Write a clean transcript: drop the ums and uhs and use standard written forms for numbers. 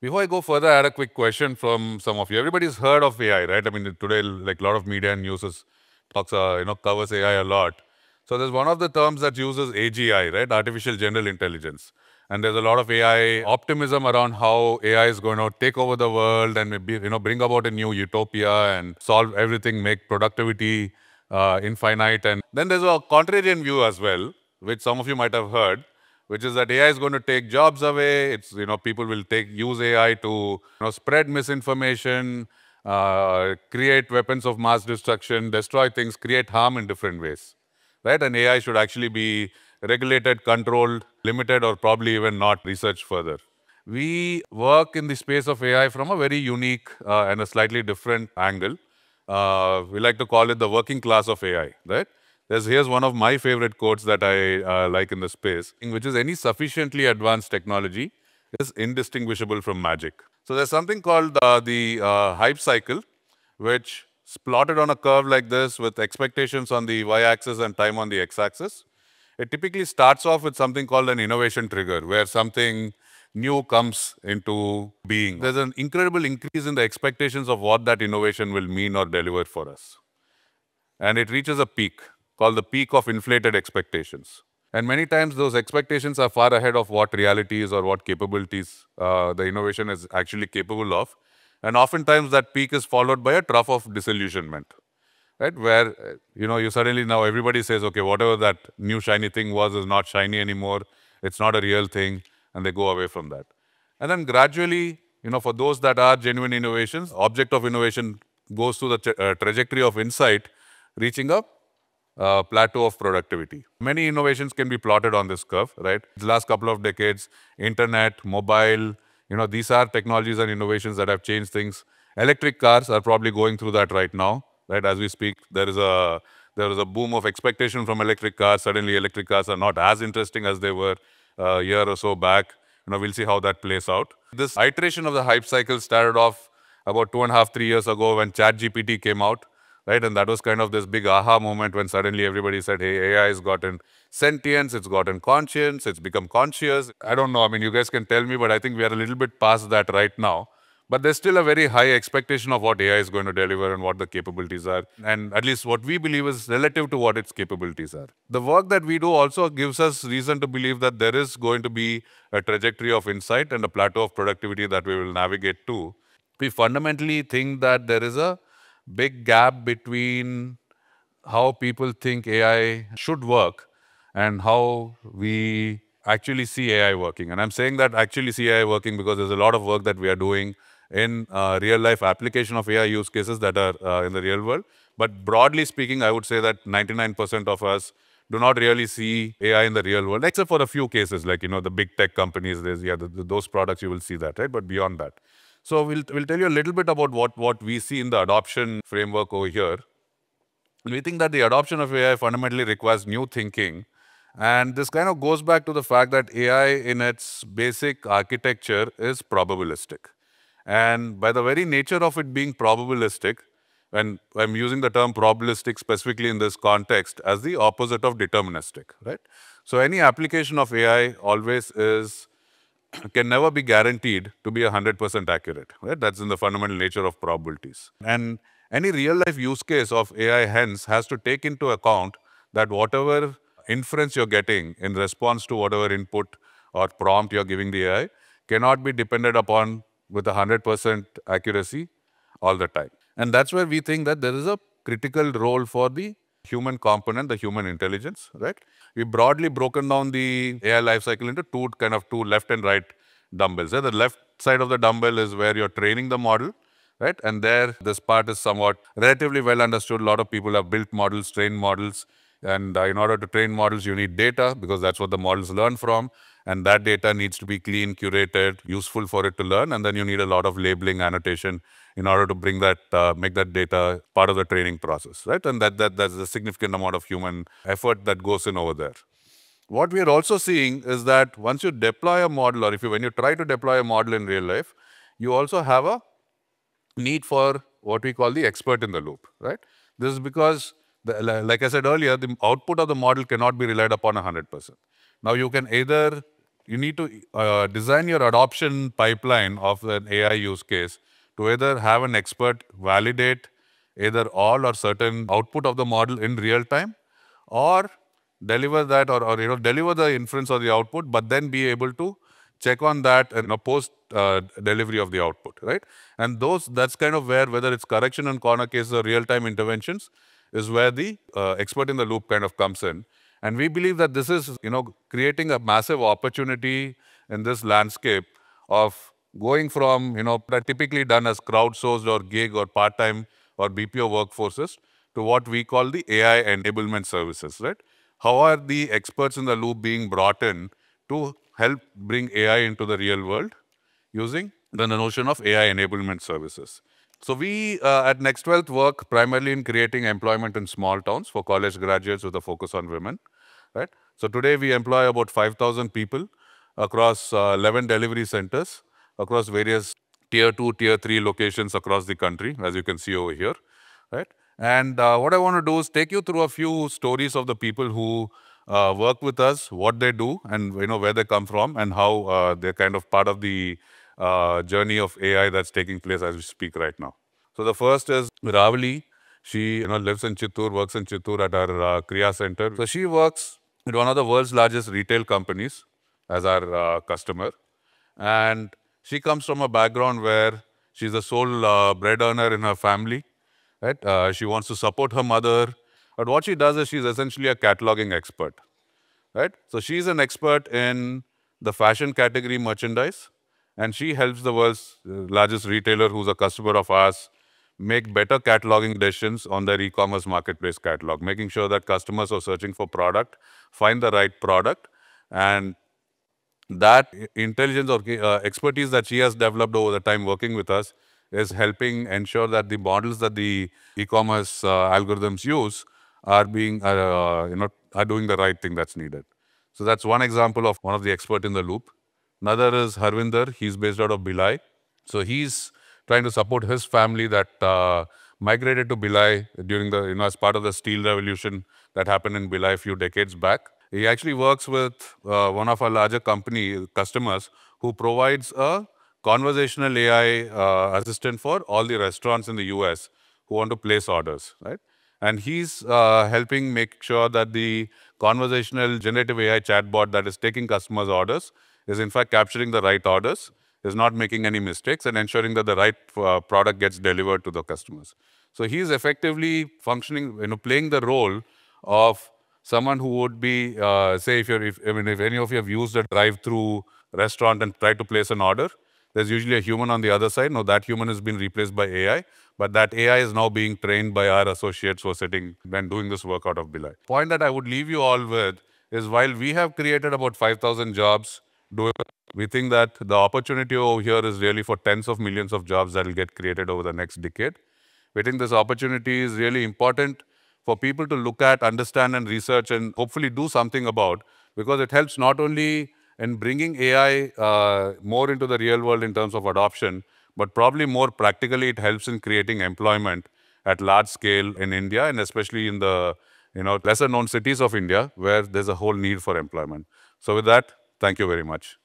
Before I go further, I had a quick question from some of you. Everybody's heard of AI, right? I mean, today, like a lot of media and news talks, covers AI a lot. So there's one of the terms that uses AGI, right? Artificial General Intelligence. And there's a lot of AI optimism around how AI is going to take over the world and maybe, bring about a new utopia and solve everything, make productivity infinite. And then there's a contrarian view as well, which some of you might have heard, which is that AI is going to take jobs away. It's, people will use AI to, spread misinformation, create weapons of mass destruction, destroy things, create harm in different ways, right? And AI should actually be regulated, controlled, limited, or probably even not researched further. We work in the space of AI from a very unique and a slightly different angle. We like to call it the working class of AI, right? Here's one of my favorite quotes that I like in the space, which is any sufficiently advanced technology is indistinguishable from magic. So there's something called the hype cycle, which is plotted on a curve like this with expectations on the y-axis and time on the x-axis. It typically starts off with something called an innovation trigger, where something new comes into being. There's an incredible increase in the expectations of what that innovation will mean or deliver for us. And it reaches a peak called the peak of inflated expectations. And many times those expectations are far ahead of what reality is or what capabilities the innovation is actually capable of. And oftentimes that peak is followed by a trough of disillusionment, right? Where, you suddenly now everybody says, okay, whatever that new shiny thing was is not shiny anymore. It's not a real thing. And they go away from that. And then gradually, for those that are genuine innovations, object of innovation goes through the trajectory of insight, reaching a plateau of productivity. Many innovations can be plotted on this curve, right? The last couple of decades, internet, mobile, these are technologies and innovations that have changed things. Electric cars are probably going through that right now, right? As we speak, there is a boom of expectation from electric cars. Suddenly, electric cars are not as interesting as they were a year or so back. We'll see how that plays out. This iteration of the hype cycle started off about 2.5, 3 years ago when ChatGPT came out, right? And that was kind of this big aha moment when suddenly everybody said, hey, AI has gotten sentience, it's gotten conscience, it's become conscious. I don't know, I mean, you guys can tell me, but I think we are a little bit past that right now. But there's still a very high expectation of what AI is going to deliver and what the capabilities are. And at least what we believe is relative to what its capabilities are. The work that we do also gives us reason to believe that there is going to be a trajectory of insight and a plateau of productivity that we will navigate to. We fundamentally think that there is a big gap between how people think AI should work and how we actually see AI working. And I'm saying that actually see AI working because there's a lot of work that we are doing in real life application of AI use cases that are in the real world. But broadly speaking, I would say that 99% of us do not really see AI in the real world, except for a few cases like, the big tech companies, those products you will see that, right? But beyond that. So we'll tell you a little bit about what we see in the adoption framework over here. We think that the adoption of AI fundamentally requires new thinking. And this kind of goes back to the fact that AI in its basic architecture is probabilistic. And by the very nature of it being probabilistic, and I'm using the term probabilistic specifically in this context as the opposite of deterministic, right? So any application of AI always can never be guaranteed to be 100% accurate, right? That's in the fundamental nature of probabilities. And any real life use case of AI hence has to take into account that whatever inference you're getting in response to whatever input or prompt you're giving the AI cannot be depended upon with 100% accuracy all the time. And that's where we think that there is a critical role for the human component, the human intelligence, right? We've broadly broken down the AI lifecycle into two left and right dumbbells. The left side of the dumbbell is where you're training the model, right? And there, this part is somewhat relatively well understood. A lot of people have built models, trained models. And in order to train models, you need data because that's what the models learn from. And that data needs to be clean, curated, useful for it to learn. And then you need a lot of labeling, annotation in order to bring that, make that data part of the training process, right? And that's a significant amount of human effort that goes in over there. What we are also seeing is that once you deploy a model, or when you try to deploy a model in real life, you also have a need for what we call the expert in the loop, right? This is because, like I said earlier, the output of the model cannot be relied upon 100%. Now, you can either you need to design your adoption pipeline of an AI use case to either have an expert validate either all or certain output of the model in real time, or deliver that, or deliver the inference or the output, but then be able to check on that and post delivery of the output, right? And that's kind of where, whether it's correction and corner cases or real-time interventions, is where the expert in the loop kind of comes in. And we believe that this is, creating a massive opportunity in this landscape of going from, that typically done as crowdsourced or gig or part-time or BPO workforces to what we call the AI enablement services, right? How are the experts in the loop being brought in to help bring AI into the real world using the notion of AI enablement services? So we at Next12 work primarily in creating employment in small towns for college graduates with a focus on women, right? So today we employ about 5,000 people across 11 delivery centers across various tier 2, tier 3 locations across the country, as you can see over here, right? And what I want to do is take you through a few stories of the people who work with us, what they do, and where they come from, and how they're kind of part of the journey of AI that's taking place as we speak right now. So the first is Ravali. She lives in Chittoor, works in Chittoor at our Kriya Center. So she works at one of the world's largest retail companies as our customer. And she comes from a background where she's the sole bread earner in her family, right? She wants to support her mother. But what she does is she's essentially a cataloging expert, right? So she's an expert in the fashion category merchandise, and she helps the world's largest retailer, who's a customer of ours, make better cataloging decisions on their e-commerce marketplace catalog, making sure that customers are searching for product, find the right product, and that intelligence or expertise that she has developed over the time working with us is helping ensure that the models that the e-commerce algorithms use are being, are doing the right thing that's needed. So that's one example of one of the expert in the loop. Another is Harvinder. He's based out of Bhilai. So he's trying to support his family that migrated to Bhilai during the, as part of the steel revolution that happened in Bhilai a few decades back. He actually works with one of our larger company customers who provides a conversational AI assistant for all the restaurants in the US who want to place orders, right? And he's helping make sure that the conversational generative AI chatbot that is taking customers' orders is in fact capturing the right orders, is not making any mistakes, and ensuring that the right product gets delivered to the customers. So he's effectively functioning, playing the role of someone who would be, say, if any of you have used a drive-through restaurant and tried to place an order, there's usually a human on the other side. No, that human has been replaced by AI, but that AI is now being trained by our associates who are sitting and doing this work out of Bhilai. Point that I would leave you all with is, while we have created about 5,000 jobs, we think that the opportunity over here is really for tens of millions of jobs that will get created over the next decade. We think this opportunity is really important for people to look at, understand, and research, and hopefully do something about, because it helps not only in bringing AI more into the real world in terms of adoption, but probably more practically, it helps in creating employment at large scale in India, and especially in the lesser known cities of India, where there's a whole need for employment. So with that, thank you very much.